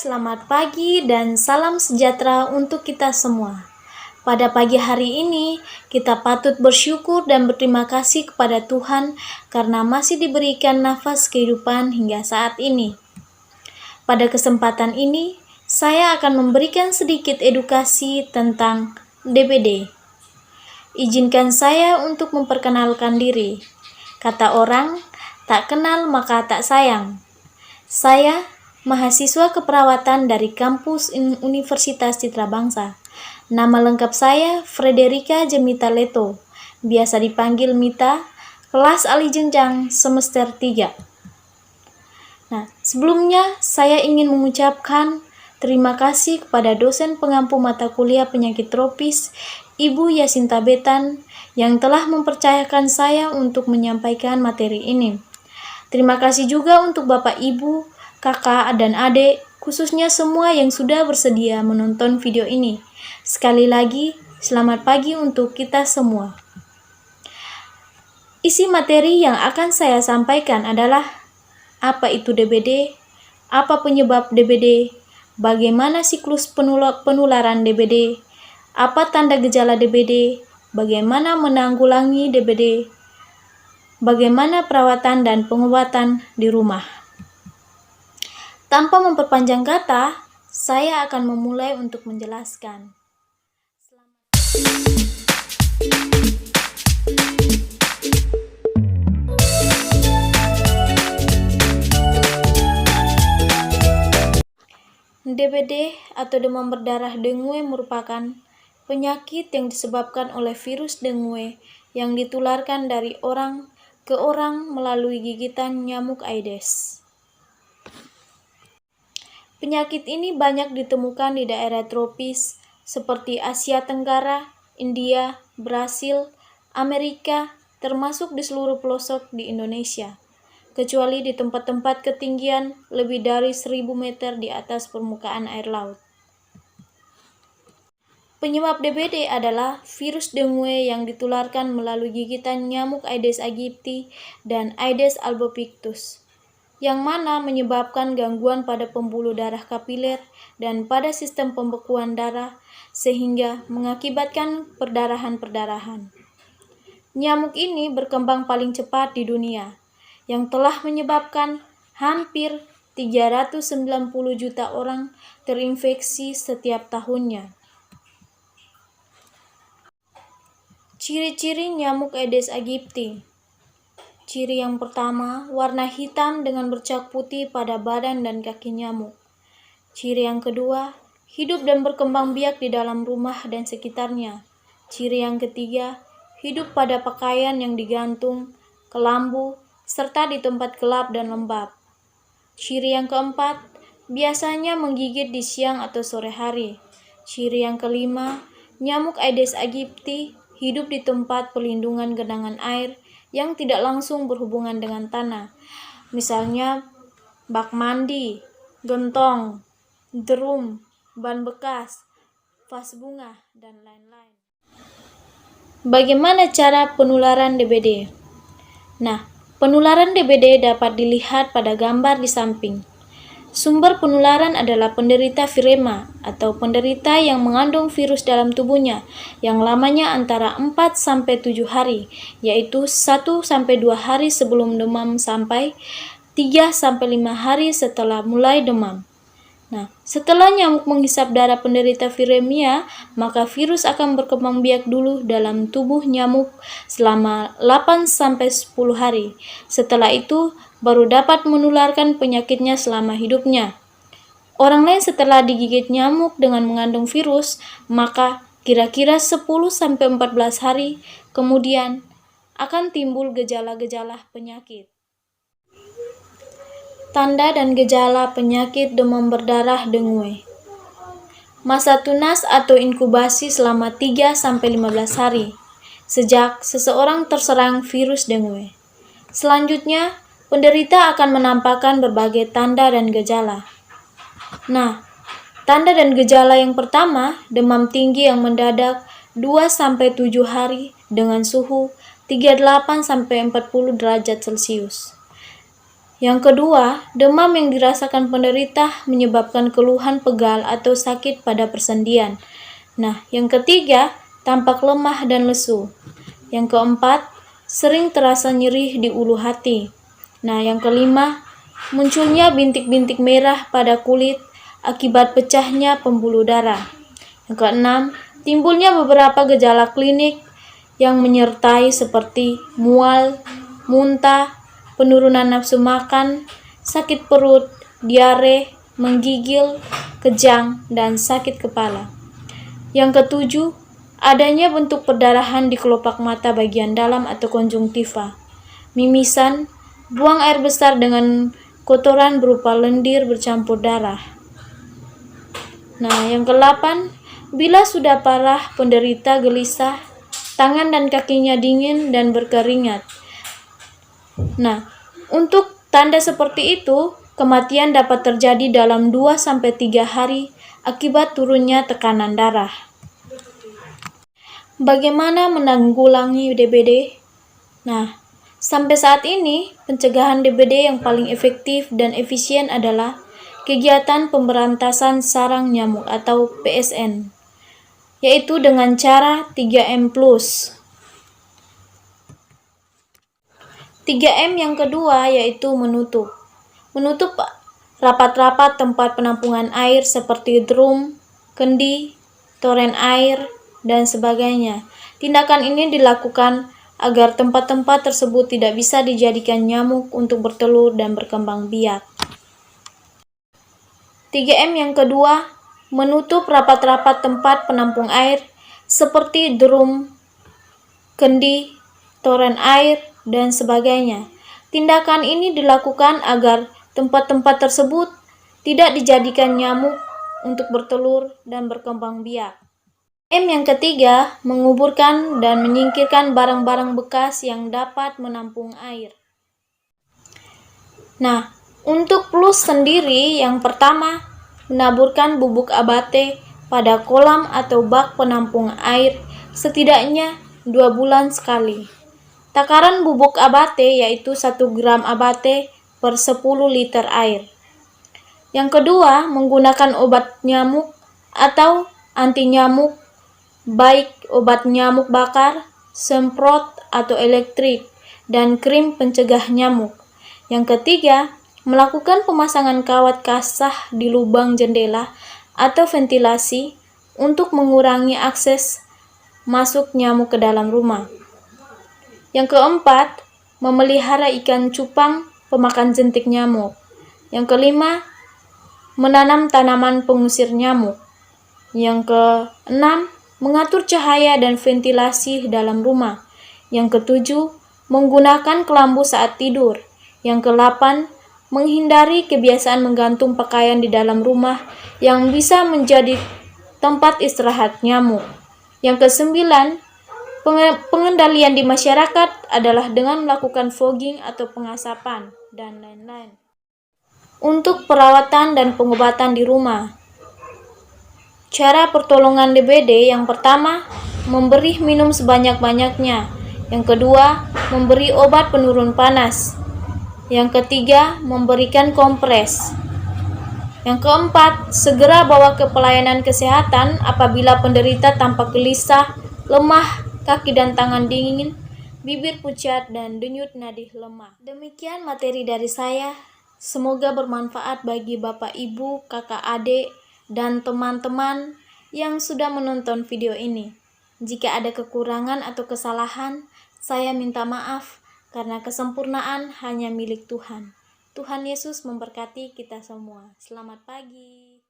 selamat pagi dan salam sejahtera untuk kita semua. Pada pagi hari ini, kita patut bersyukur dan berterima kasih kepada Tuhan karena masih diberikan nafas kehidupan hingga saat ini. Pada kesempatan ini, saya akan memberikan sedikit edukasi tentang DBD. Izinkan saya untuk memperkenalkan diri. Kata orang, tak kenal maka tak sayang. Saya mahasiswa keperawatan dari kampus Universitas Citra Bangsa. Nama lengkap saya Frederika Jemita Leto, biasa dipanggil Mita, kelas Ali Jenjang semester 3. Nah, sebelumnya saya ingin mengucapkan terima kasih kepada dosen pengampu mata kuliah penyakit tropis, Ibu Yasinta Betan, yang telah mempercayakan saya untuk menyampaikan materi ini. Terima kasih juga untuk Bapak Ibu, kakak dan adik, khususnya semua yang sudah bersedia menonton video ini. Sekali lagi, selamat pagi untuk kita semua. Isi materi yang akan saya sampaikan adalah apa itu DBD, apa penyebab DBD, bagaimana siklus penularan DBD, apa tanda gejala DBD, bagaimana menanggulangi DBD, bagaimana perawatan dan pengobatan di rumah. Tanpa memperpanjang kata, saya akan memulai untuk menjelaskan. DBD atau demam berdarah dengue merupakan penyakit yang disebabkan oleh virus dengue yang ditularkan dari orang ke orang melalui gigitan nyamuk Aedes. Penyakit ini banyak ditemukan di daerah tropis seperti Asia Tenggara, India, Brasil, Amerika, termasuk di seluruh pelosok di Indonesia, kecuali di tempat-tempat ketinggian lebih dari 1000 meter di atas permukaan air laut. Penyebab DBD adalah virus dengue yang ditularkan melalui gigitan nyamuk Aedes aegypti dan Aedes albopictus, yang mana menyebabkan gangguan pada pembuluh darah kapiler dan pada sistem pembekuan darah sehingga mengakibatkan perdarahan-perdarahan. Nyamuk ini berkembang paling cepat di dunia, yang telah menyebabkan hampir 390 juta orang terinfeksi setiap tahunnya. Ciri-ciri nyamuk Aedes aegypti. Ciri yang pertama, warna hitam dengan bercak putih pada badan dan kaki nyamuk. Ciri yang kedua, hidup dan berkembang biak di dalam rumah dan sekitarnya. Ciri yang ketiga, hidup pada pakaian yang digantung, kelambu, serta di tempat gelap dan lembab. Ciri yang keempat, biasanya menggigit di siang atau sore hari. Ciri yang kelima, nyamuk Aedes aegypti hidup di tempat pelindungan genangan air yang tidak langsung berhubungan dengan tanah, misalnya bak mandi, gentong, drum, ban bekas, vas bunga, dan lain-lain. Bagaimana cara penularan DBD? Nah, penularan DBD dapat dilihat pada gambar di samping. Sumber penularan adalah penderita virema atau penderita yang mengandung virus dalam tubuhnya yang lamanya antara 4-7 hari, yaitu 1-2 hari sebelum demam sampai 3-5 hari setelah mulai demam. Nah, setelah nyamuk menghisap darah penderita viremia, maka virus akan berkembang biak dulu dalam tubuh nyamuk selama 8-10 hari. Setelah itu, baru dapat menularkan penyakitnya selama hidupnya. Orang lain setelah digigit nyamuk dengan mengandung virus, maka kira-kira 10-14 hari kemudian akan timbul gejala-gejala penyakit. Tanda dan gejala penyakit demam berdarah dengue. Masa tunas atau inkubasi selama 3-15 hari sejak seseorang terserang virus dengue. Selanjutnya, penderita akan menampakkan berbagai tanda dan gejala. Nah, tanda dan gejala yang pertama, demam tinggi yang mendadak 2-7 hari dengan suhu 38-40 derajat Celcius. Yang kedua, demam yang dirasakan penderita menyebabkan keluhan pegal atau sakit pada persendian. Nah, yang ketiga, tampak lemah dan lesu. Yang keempat, sering terasa nyeri di ulu hati. Nah, yang kelima, munculnya bintik-bintik merah pada kulit akibat pecahnya pembuluh darah. Yang keenam, timbulnya beberapa gejala klinik yang menyertai seperti mual, muntah, penurunan nafsu makan, sakit perut, diare, menggigil, kejang, dan sakit kepala. Yang ketujuh, adanya bentuk perdarahan di kelopak mata bagian dalam atau konjungtiva, mimisan, buang air besar dengan kotoran berupa lendir bercampur darah. Nah, yang ke-8, bila sudah parah, penderita gelisah, tangan dan kakinya dingin dan berkeringat. Nah, untuk tanda seperti itu, kematian dapat terjadi dalam 2-3 hari akibat turunnya tekanan darah. Bagaimana menanggulangi DBD? Nah, sampai saat ini, pencegahan DBD yang paling efektif dan efisien adalah kegiatan pemberantasan sarang nyamuk atau PSN, yaitu dengan cara 3M+. 3M yang kedua yaitu menutup. Menutup rapat-rapat tempat penampungan air seperti drum, kendi, toren air, dan sebagainya. Tindakan ini dilakukan agar tempat-tempat tersebut tidak bisa dijadikan nyamuk untuk bertelur dan berkembang biak. 3M yang kedua, menutup rapat-rapat tempat penampung air seperti drum, kendi, toren air, dan sebagainya. Tindakan ini dilakukan agar tempat-tempat tersebut tidak dijadikan nyamuk untuk bertelur dan berkembang biak. M yang ketiga, menguburkan dan menyingkirkan barang-barang bekas yang dapat menampung air. Nah, untuk plus sendiri, yang pertama, menaburkan bubuk abate pada kolam atau bak penampung air setidaknya 2 bulan sekali. Takaran bubuk abate yaitu 1 gram abate per 10 liter air. Yang kedua, menggunakan obat nyamuk atau anti nyamuk, baik obat nyamuk bakar, semprot atau elektrik, dan krim pencegah nyamuk. Yang ketiga, melakukan pemasangan kawat kasah di lubang jendela atau ventilasi untuk mengurangi akses masuk nyamuk ke dalam rumah. Yang keempat, memelihara ikan cupang pemakan jentik nyamuk. Yang kelima, menanam tanaman pengusir nyamuk. Yang keenam, mengatur cahaya dan ventilasi dalam rumah. Yang ketujuh, menggunakan kelambu saat tidur. Yang ke-8, menghindari kebiasaan menggantung pakaian di dalam rumah yang bisa menjadi tempat istirahat nyamuk. Yang ke-9, pengendalian di masyarakat adalah dengan melakukan fogging atau pengasapan, dan lain-lain. Untuk perawatan dan pengobatan di rumah. Cara pertolongan DBD yang pertama, memberi minum sebanyak-banyaknya. Yang kedua, memberi obat penurun panas. Yang ketiga, memberikan kompres. Yang keempat, segera bawa ke pelayanan kesehatan apabila penderita tampak gelisah, lemah, kaki dan tangan dingin, bibir pucat, dan denyut nadih lemah. Demikian materi dari saya. Semoga bermanfaat bagi Bapak, Ibu, kakak, adik, dan teman-teman yang sudah menonton video ini. Jika ada kekurangan atau kesalahan, saya minta maaf karena kesempurnaan hanya milik Tuhan. Tuhan Yesus memberkati kita semua. Selamat pagi.